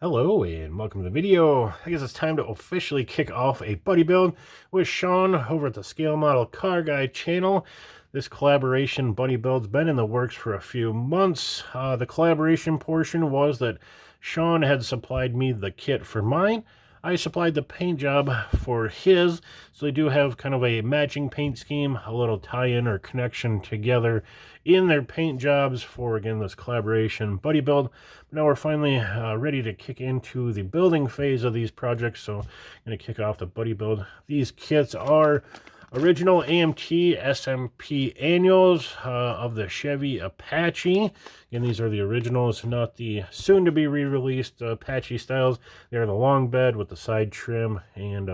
Hello and welcome to the video. I guess it's time to officially kick off a buddy build with Shawn over at the Scale Model Car Guy channel. This collaboration buddy build's been in the works for a few months. The collaboration portion was that Shawn had supplied me the kit for mine. I supplied the paint job for his, so they do have kind of a matching paint scheme, a little tie-in or connection together in their paint jobs for, again, this collaboration buddy build. But now we're finally ready to kick into the building phase of these projects, so I'm going to kick off the buddy build. These kits are original AMT SMP annuals of the Chevy Apache. Again, these are the originals, not the soon-to-be re-released Apache styles. They are the long bed with the side trim and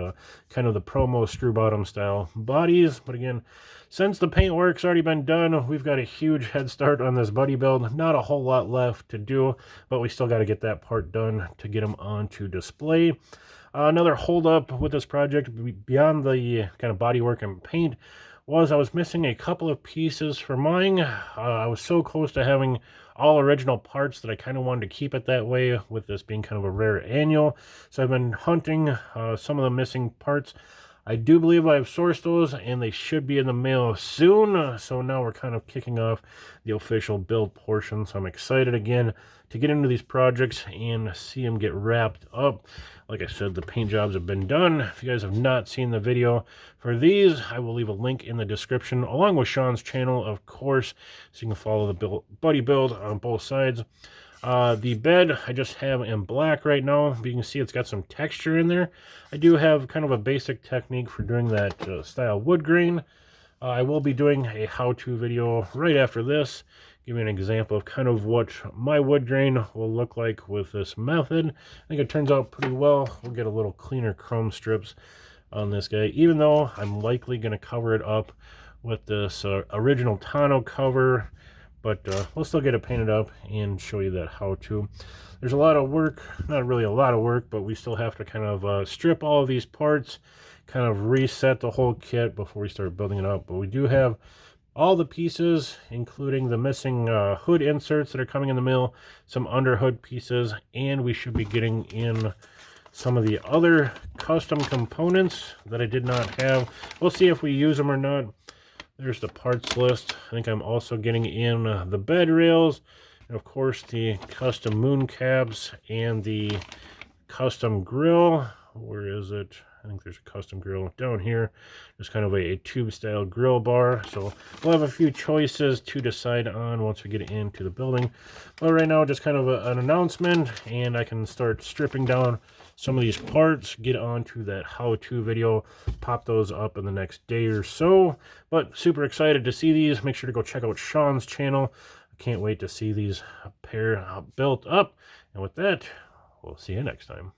kind of the promo screw-bottom style bodies. But again, since the paint work's already been done, we've got a huge head start on this buddy build. Not a whole lot left to do, but we still got to get that part done to get them onto display. Another holdup with this project, beyond the kind of bodywork and paint, was I was missing a couple of pieces for mine. I was so close to having all original parts that I kind of wanted to keep it that way, with this being kind of a rare annual. So I've been hunting some of the missing parts. I do believe I've sourced those, and they should be in the mail soon. So now we're kind of kicking off the official build portion. So I'm excited again to get into these projects and see them get wrapped up. Like I said, the paint jobs have been done. If you guys have not seen the video for these, I will leave a link in the description, along with Shawn's channel, of course, so you can follow the buddy build on both sides. The bed I just have in black right now, but you can see it's got some texture in there. I do have kind of a basic technique for doing that style wood grain. I will be doing a how-to video right after this, giving an example of kind of what my wood grain will look like with this method. I think it turns out pretty well. We'll get a little cleaner chrome strips on this guy, even though I'm likely going to cover it up with this original tonneau cover. But we'll still get it painted up and show you that how-to. There's a lot of work, not really a lot of work, but we still have to kind of strip all of these parts, kind of reset the whole kit before we start building it up. But we do have all the pieces, including the missing hood inserts that are coming in the mail, some under hood pieces, and we should be getting in some of the other custom components that I did not have. We'll see if we use them or not. There's the parts list. I think I'm also getting in the bed rails, and of course the custom moon caps and the custom grill. Where is it? I think there's a custom grill down here. There's kind of a tube style grill bar. So we'll have a few choices to decide on once we get into the building. But right now, just kind of an announcement, and I can start stripping down some of these parts, get onto that how-to video, pop those up in the next day or so. But super excited to see these. Make sure to go check out Shawn's channel. I can't wait to see these pair built up. And with that, we'll see you next time.